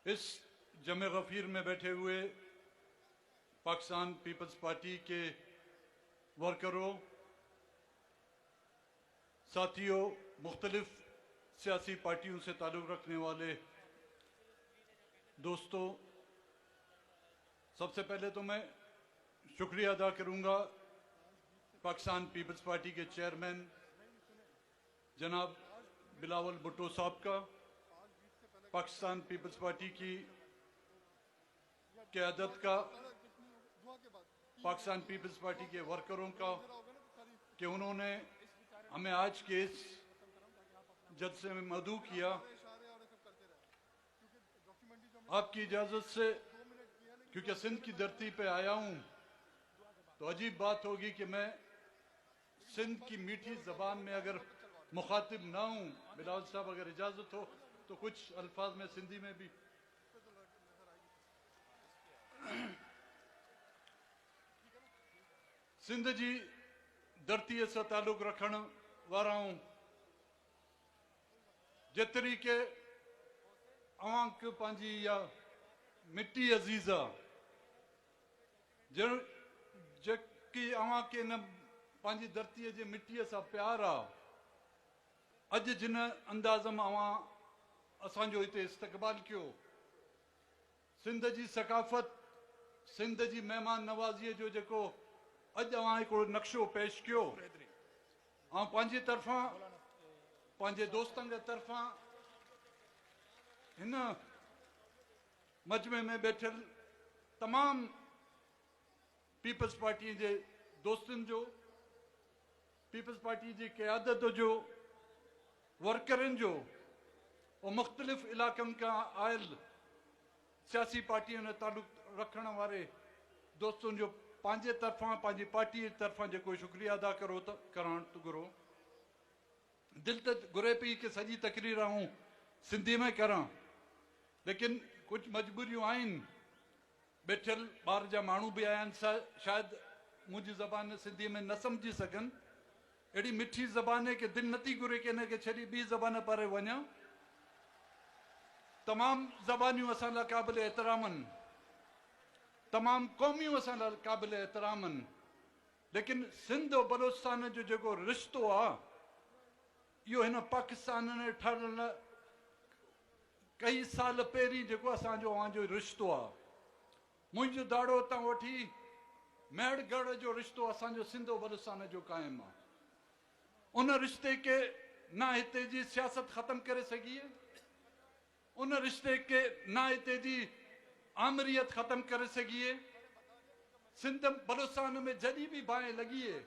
इस जमे गफीर में बैठे हुए पाकिस्तान पीपल्स पार्टी के वर्करों, साथियों, मुख्तलिफ सियासी पार्टियों से ताल्लुक़ रखने वाले दोस्तों, सबसे पहले तो मैं शुक्रिया अदा करूंगा पाकिस्तान पीपल्स पार्टी के चेयरमैन जनाब बिलावल भुट्टो साहब का, पाकिस्तान पीपल्स पार्टी की क़यादत का, पाकिस्तान पीपल्स पार्टी के वर्करों का कि उन्होंने हमें आज के इस जलसे में मदऊ किया। आपकी इजाज़त से, क्योंकि सिंध की धरती पे आया हूँ, तो अजीब बात होगी कि मैं सिंध की मीठी ज़बान में अगर मुखातिब ना हूँ। बिलावल साहब अगर इजाज़त हो तो कुछ अल्फाज में सिंधी में भी सिंध जी धरती से ताल्लुक़ रखण वारा हूँ। जेतरी के अवां के पंहिंजी या मिट्टी अज़ीज़ा जेकी अवां के न पंहिंजी धरतीअ जे मिट्टीअ सां प्यार आहे, अॼु जिन अंदाज़ में अवां असांजो हिते इस्तक़बाल कियो, सिंध जी सकाफ़त, सिंध जी महिमान नवाज़ीअ जो जेको अॼु अवां हिकिड़ो नक्शो पेश कियो, ऐं पंहिंजे तरफ़ां पंहिंजे दोस्तनि जे तरफ़ां हिन मजमे में बैठल तमाम पीपल्स पार्टी जे दोस्तनि जो, पीपल्स पार्टी जी क़यादत जो, वर्करनि जो और मुख्तलिफ इलाक़नि का आयल सियासी पार्टियों ने ताल्लुक़ रखण वारे दोस्तों जो पंहिंजे तरफ़ां पंहिंजी पार्टी जे तरफ़ां जेको शुक्रिया अदा करण थो घुरो। दिल तो घुरे पई कि सॼी तकरीर आऊं सिंधी में करां, लेकिन कुछ मजबूरियूं आहिनि। बैठल ॿार जा माण्हू भी आया आहिनि, शायदि मुंहिंजी ज़बान सिंधी में न सम्झी सघनि। अहिड़ी मिठी ज़बान है कि दिल नथी घुरे कि हिनखे छॾी ॿी ज़बान पर वञा। तमाम ज़बानियूं असां लाइ क़ाबिल एहतराम आहिनि, तमाम क़ौमियूं असां लाइ क़ाबिल एहतराम आहिनि, लेकिन सिंध और बलोचिस्तान जो जेको रिश्तो आहे, इहो हिन पाकिस्तान ने ठहिण कई साल पहिरीं जेको असांजो अवांजो रिश्तो आहे। मुंहिंजो दाड़ो तां वठी मेहरगढ़ जो रिश्तो असांजो सिंध और बलोचिस्तान जो क़ाइमु आहे। उन रिश्ते के ना हिते जी सियासत ख़त्म करे सघी है, उन रिश्ते के ना हिते जी आमरीत ख़त्म करे सघी है। सिंध बलोचिस्तान में जॾहिं भी बाहि लगी है,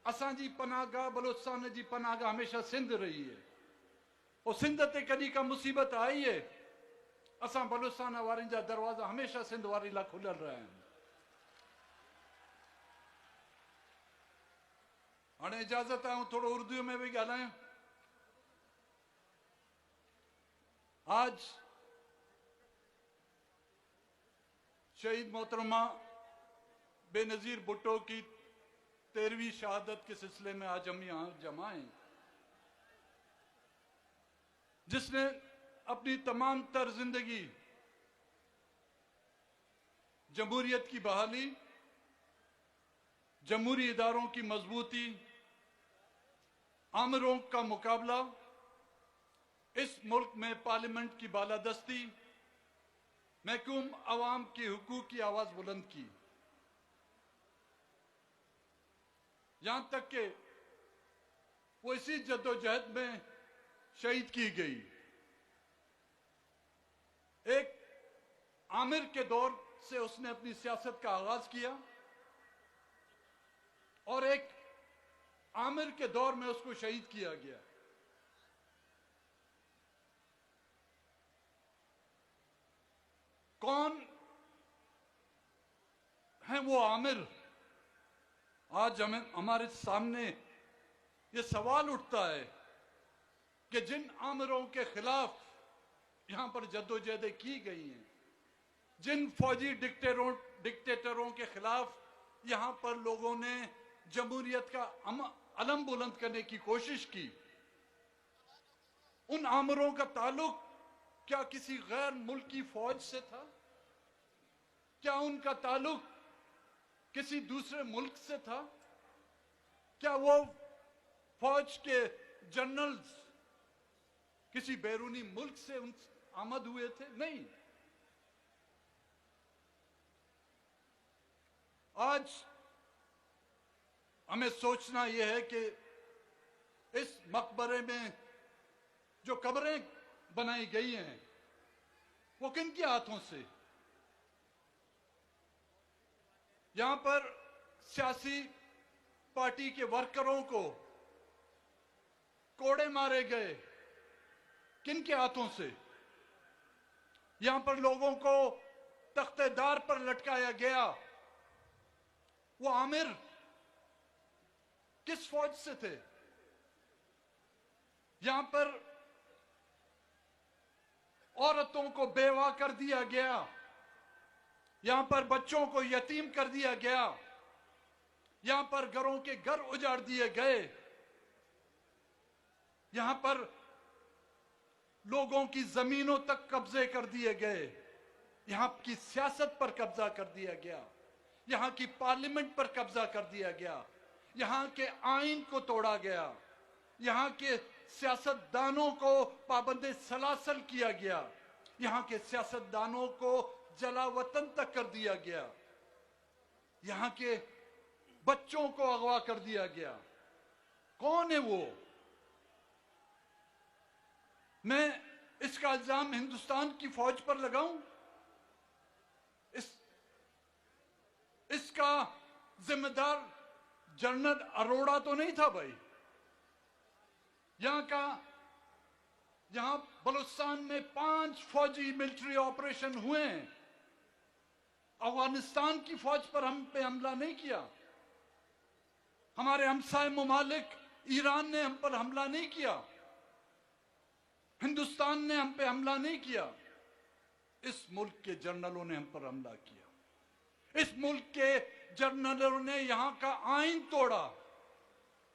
असांजी पनाहगाह बलोचिस्तान जी पनाहगाह हमेशा सिंध रही है। और सिंध ते कॾहिं का मुसीबत आई है, असां बलोचिस्तान वारनि जा दरवाज़ा हमेशा सिंध वारी लाइ खुलियल रहिया आहिनि। हाणे इजाज़त है थोड़ो उर्दू में भी ॻाल्हायां। आज शहीद मोहतरमा बेनज़ीर भुट्टो की 13वीं शहादत के सिलसिले में आज हम यहाँ जमा हैं, जिसने अपनी तमाम तर जिंदगी जमहूरियत की बहाली, जमहूरी इदारों की मजबूती, आमरों का मुकाबला, इस मुल्क में पार्लियामेंट की बालादस्ती, महकूम अवाम की हुकूक की आवाज बुलंद की। यहां तक कि वो इसी जद्दोजहद में शहीद की गई। एक आमिर के दौर से उसने अपनी सियासत का आगाज किया और एक आमिर के दौर में उसको शहीद किया गया। कौन है वो आमिर? आज हमारे सामने ये सवाल उठता है कि जिन आमिरों के खिलाफ यहां पर जद्दोजहदें की गई हैं, जिन फौजी डिक्टेटरों के खिलाफ यहां पर लोगों ने जमहूरियत का अलम बुलंद करने की कोशिश की, उन आमिरों का ताल्लुक क्या किसी गैर मुल्की फौज से था? क्या उनका ताल्लुक किसी दूसरे मुल्क से था? क्या वो फौज के जनरल्स किसी बैरूनी मुल्क से आमद हुए थे? नहीं। आज हमें सोचना यह है कि इस मकबरे में जो कब्रें बनाई गई हैं वो किन के हाथों से? यहां पर सियासी पार्टी के वर्करों को कोड़े मारे गए, किन के हाथों से? यहां पर लोगों को तख्तेदार पर लटकाया गया, वो आमिर किस फौज से थे? यहां पर औरतों को बेवा कर दिया गया, यहां पर बच्चों को यतीम कर दिया गया, यहां पर घरों के घर उजाड़ दिए गए, यहां पर लोगों की जमीनों तक कब्जे कर दिए गए, यहां की सियासत पर कब्जा कर दिया गया, यहां की पार्लियामेंट पर कब्जा कर दिया गया, यहां के आइन को तोड़ा गया, यहां के सियासतदानों को पाबंदे सलासल किया गया, यहां के सियासतदानों को जलावतन तक कर दिया गया, यहां के बच्चों को अगवा कर दिया गया। कौन है वो? मैं इसका इल्जाम हिंदुस्तान की फौज पर लगाऊं? इसका जिम्मेदार जनरल अरोड़ा तो नहीं था भाई। यहां बलूचिस्तान में 5 फौजी मिलिट्री ऑपरेशन हुए हैं। अफगानिस्तान की फौज पर हम पे हमला नहीं किया, हमारे हमसाय मुमालिक ईरान ने हम पर हमला नहीं किया, हिंदुस्तान ने हम पे हमला नहीं किया। इस मुल्क के जनरलों ने हम पर हमला किया। इस मुल्क के जनरलों ने यहां का आइन तोड़ा।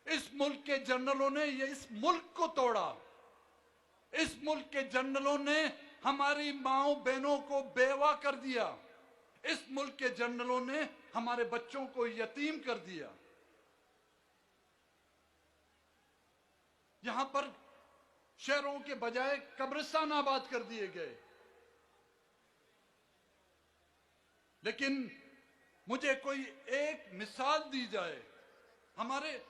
इस मुल्क के जनरलों ने इस मुल्क को तोड़ा। इस मुल्क के जनरलों ने हमारी माओ बहनों को बेवा कर दिया। इस मुल्क के जनरलों ने हमारे बच्चों को यतीम कर दिया। यहां पर शहरों के बजाय कब्रिस्तान आबाद कर दिए गए। लेकिन मुझे कोई एक मिसाल दी जाए। हमारे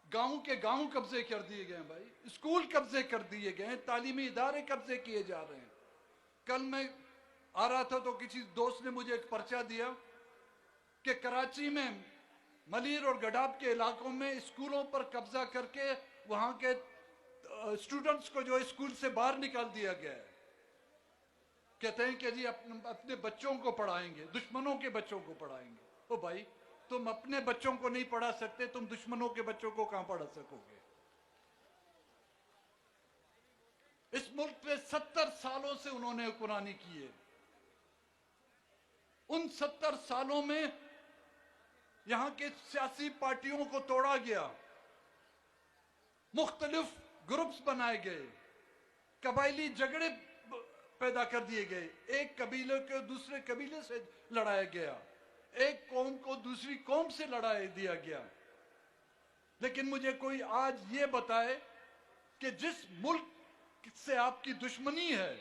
गांव के गांव कब्जे कर दिए गए हैं भाई, स्कूल कब्जे कर दिए गए हैं, तालीमी इदारे कब्जे किए जा रहे हैं। कल मैं आ रहा था तो किसी दोस्त ने मुझे एक पर्चा दिया कि कराची में मलीर और गडाब के इलाकों में स्कूलों पर कब्जा करके वहां के स्टूडेंट्स को जो स्कूल से बाहर निकाल दिया गया है। कहते हैं कि जी अपने बच्चों को पढ़ाएंगे, दुश्मनों के बच्चों को पढ़ाएंगे। ओ भाई, तुम अपने बच्चों को नहीं पढ़ा सकते, तुम दुश्मनों के बच्चों को कहां पढ़ा सकोगे? इस मुल्क में 70 सालों से उन्होंने हुक्मरानी की है। उन 70 सालों में यहां के सियासी पार्टियों को तोड़ा गया, मुख्तलिफ ग्रुप्स बनाए गए, कबायली झगड़े पैदा कर दिए गए, एक कबीले को दूसरे कबीले से लड़ाया गया, एक कौम को दूसरी कौम से लड़ा दिया गया। लेकिन मुझे कोई आज ये बताए कि जिस मुल्क से आपकी दुश्मनी है,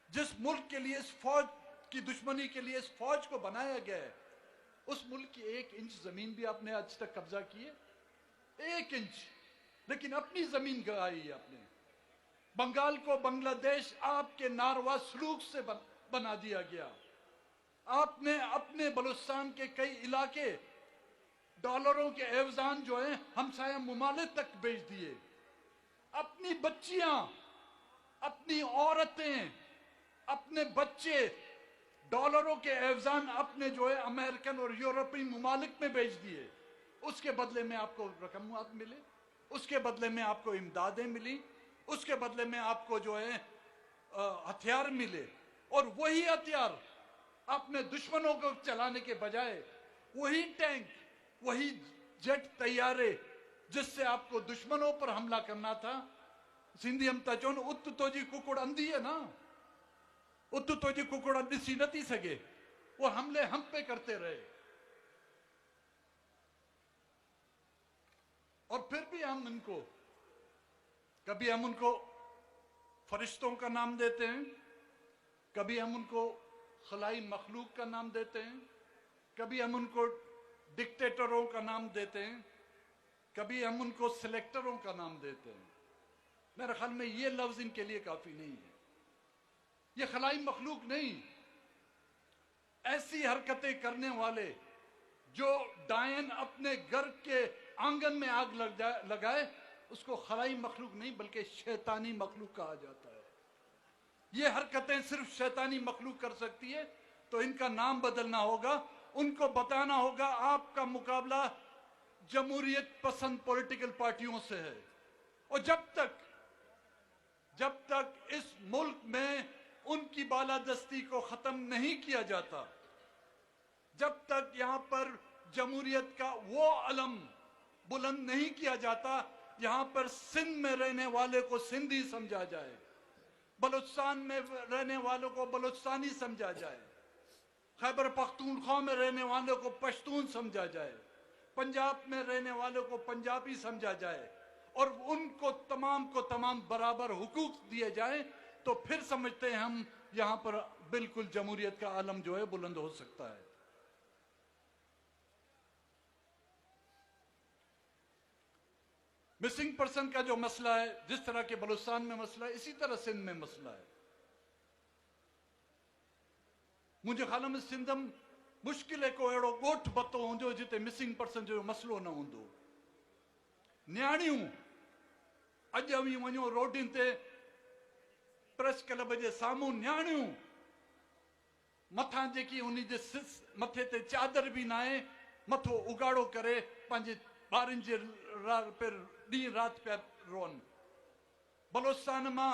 जिस मुल्क के लिए इस फौज की दुश्मनी के लिए इस फौज को बनाया गया है, उस मुल्क की 1 इंच जमीन भी आपने आज तक कब्जा की है? 1 इंच। लेकिन अपनी जमीन गंवाई है आपने। बंगाल को बांग्लादेश आपके नारवा सलूक से बना दिया गया। आपने अपने बलूचिस्तान के कई इलाके डॉलरों के एवजान जो है हमसाया मुमालिक तक बेच दिए। अपनी बच्चियां, अपनी औरतें, अपने बच्चे डॉलरों के एवजान अपने जो है अमेरिकन और यूरोपीय मुमालिक में बेच दिए। उसके बदले में आपको रकमात मिले, उसके बदले में आपको इमदादें मिली, उसके बदले में आपको जो है हथियार मिले। और वही हथियार अपने दुश्मनों को चलाने के बजाय वही टैंक, वही जेट तैयारे जिससे आपको दुश्मनों पर हमला करना था, सिंधी हम था चवन उत तो जी कुकुड़ अंधी है ना, उत तो जी कुकुड़ दिसी न थी सके, वो हमले हम पे करते रहे। और फिर भी हम इनको, कभी हम उनको फरिश्तों का नाम देते हैं, कभी हम उनको खलाई मखलूक का नाम देते हैं, कभी हम उनको डिक्टेटरों का नाम देते हैं, कभी हम उनको सिलेक्टरों का नाम देते हैं। मेरे ख्याल में ये लफ्ज इनके लिए काफी नहीं है। ये खलाई मखलूक नहीं, ऐसी हरकतें करने वाले जो डायन अपने घर के आंगन में आग लगाए, उसको खलाई मखलूक नहीं बल्कि शैतानी मखलूक कहा जाता है। ये हरकतें सिर्फ शैतानी मखलूक कर सकती है, तो इनका नाम बदलना होगा। उनको बताना होगा आपका मुकाबला जमहूरियत पसंद पॉलिटिकल पार्टियों से है। और जब तक इस मुल्क में उनकी बालादस्ती को खत्म नहीं किया जाता, जब तक यहां पर जमहूरियत का वो अलम बुलंद नहीं किया जाता, यहां पर सिंध में रहने वाले को सिंधी समझा जाए, बलूचिस्तान में रहने वालों को बलूचिस्तानी समझा जाए, खैबर पख्तूनख्वा में रहने वालों को पश्तून समझा जाए, पंजाब में रहने वालों को पंजाबी समझा जाए, और उनको तमाम बराबर हुकूक दिए जाए, तो फिर समझते हैं हम यहां पर बिल्कुल जमहूरियत का आलम जो है बुलंद हो सकता है। मिसिंग पर्सन का जो मसला है, जिस तरह के बलूचिस्तान में मसला है, इसी तरह सिंध में मसला है। मुझे ख्याल में सिंध मुश्किल है को अड़ो गोठ बतो हो जिते मिसिंग पर्सन जो मसलो न होंदो। न्याणियों अज भी वनो रोडिन ते प्रेस क्लब जे सामू न्याणियों मथा जेकी उन जे मथे ते चादर भी ना है, मथो उगाड़ो करे पंहिंजे ॿारनि जे ॾींहुं राति पिया रोअनि। बलूचिस्तान मां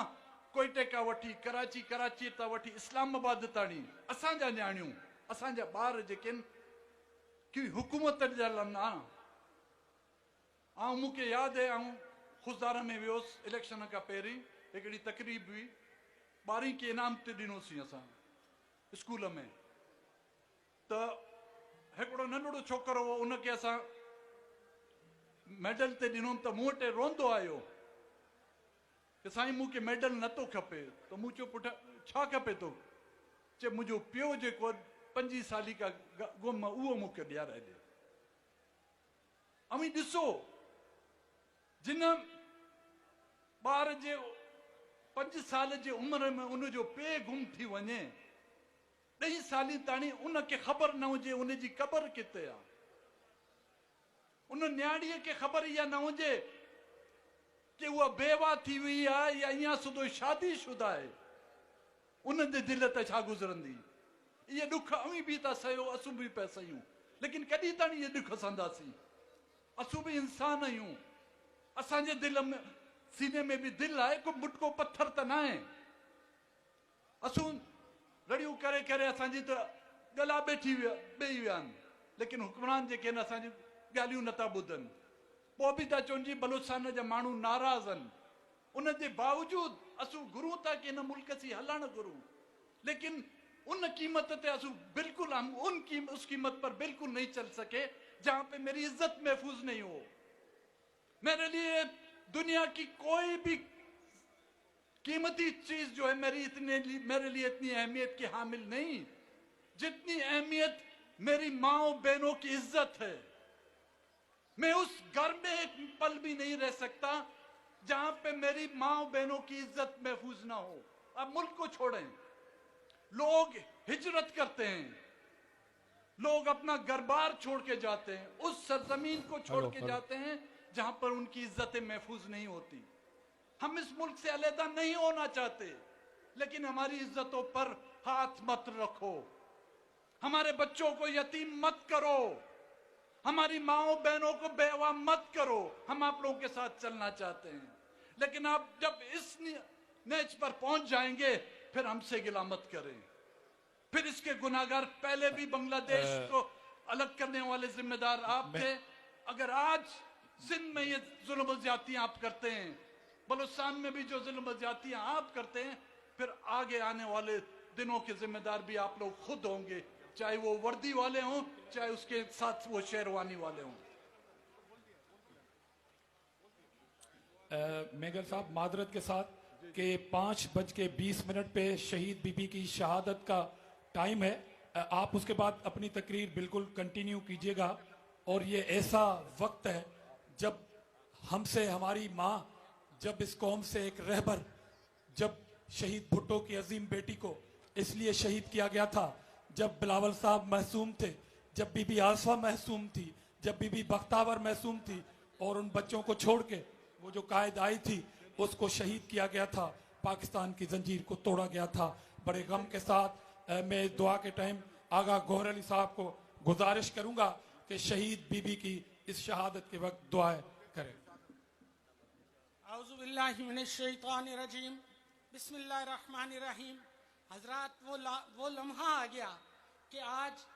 कोयटे का वठी कराची ता वठी इस्लामाबाद ताणी असांजा न्याणियूं, असांजा ॿार जेके की हुकूमत जा लम्हा। ऐं मूंखे यादि है, खुशदार में वियोसि इलेक्शन खां पहिरीं, हिकिड़ी तकरीब हुई, 12वीं के इनाम ते ॾिनोसीं असां स्कूल में। त हिकिड़ो नंढड़ो छोकिरो हो, उनखे असां मेडल ते ॾिनो त मूं वटि रोंदो आयो कि साईं मूंखे मेडल नथो खपे। त मूं चयो पुट छा खपे तो? चए मुंहिंजो पियो जेको 5 साली का गुम उहो मूंखे ॾियाराए ॾे। अमी ॾिसो, जिन ॿार जे 5 साल जे उमिरि में उनजो पे गुम थी वञे, 10 साली ताणी उनखे ख़बर न हुजे उनजी क़बर किथे आहे। उन न्याणीअ खे ख़बर इहा न हुजे कि उहा बेवा थी हुई आहे या इहा सुधो शादीशुदा आहे, उन जे दिलि ते छा गुज़रंदी। इहे ॾुख अवी बि था सहियो, असूं बि पिया सहियूं, लेकिन कॾहिं ताणी इहे ॾुख सहंदासीं? असूं बि इंसान आहियूं, असांजे दिलि में सीने में भी दिल आहे, को मुटको पत्थर त न आहे। असूं रड़ियूं करे करे असांजी त गला ॿेई विया आहिनि, लेकिन हुक्मरान जेके आहिनि असांजी ॻाल्हियूं नथा ॿुधनि। पोइ बि था चवनि जी बलूचिस्तान जा माण्हू नाराज़ आहिनि, उन जे बावजूद असूं घुरूं था कि हिन मुल्क से हलणु घुरूं, लेकिन उन कीमत ते असूं बिल्कुल हम उस कीमत पर बिल्कुल नहीं चल सके जहां पे मेरी इज्जत महफूज नहीं हो। मेरे लिए दुनिया की कोई भी कीमती चीज जो है मेरे लिए इतनी अहमियत की हामिल नहीं जितनी अहमियत मेरी माओ बहनों की इज्जत है। मैं उस घर में एक पल भी नहीं रह सकता जहां पे मेरी माओ बहनों की इज्जत महफूज ना हो। अब मुल्क को छोड़ें, लोग हिजरत करते हैं, लोग अपना घर बार छोड़ के जाते हैं, उस सरजमीन को छोड़ के जाते हैं जहां पर उनकी इज्जतें महफूज नहीं होती। हम इस मुल्क से अलहदा नहीं होना चाहते, लेकिन हमारी इज्जतों पर हाथ मत रखो, हमारे बच्चों को यतीम मत करो, हमारी माओ बहनों को बेवा मत करो। हम आप लोगों के साथ चलना चाहते हैं, लेकिन आप जब इस नेच पर पहुंच जाएंगे फिर हमसे गिला मत करें। फिर इसके गुनाहगार पहले भी बांग्लादेश को अलग करने वाले जिम्मेदार आप थे। अगर आज सिंध में ये जुल्म ज्यादतियां आप करते हैं बलूचिस्तान में भी जो जुल्म ज्यादतियां आप करते हैं, फिर आगे आने वाले दिनों के जिम्मेदार भी आप लोग खुद होंगे, चाहे वो वर्दी वाले हों, चाहे उसके साथ वो शेरवानी वाले हों। मेगर साहब मादरत के साथ कि 5:20 पे शहीद बीबी की शहादत का टाइम है। आप उसके बाद अपनी तकरीर बिल्कुल कंटिन्यू कीजिएगा। और ये ऐसा वक्त है जब हमसे हमारी माँ, जब इस कौम से एक रहबर, जब शहीद भुट्टो की अजीम बेटी को इसलिए शहीद किया गया था, जब बिलावल साहब मासूम थे, जब बीबी आसफा मासूम थी, जब बीबी बख्तावर मासूम थी, और उन बच्चों को छोड़ के वो जो कायद आई थी उसको शहीद किया गया था, पाकिस्तान की जंजीर को तोड़ा गया था। बड़े गम के साथ मैं इस दुआ के टाइम आगा गौहर अली साहब को गुजारिश करूंगा कि शहीद बीबी की इस शहादत के वक्त दुआएं करें। औज़ु बिल्लाहि मिनश शैतानिर रजीम, बिस्मिल्लाहिर रहमानिर रहीम। हजरात, वो लम्हा आ गया कि आज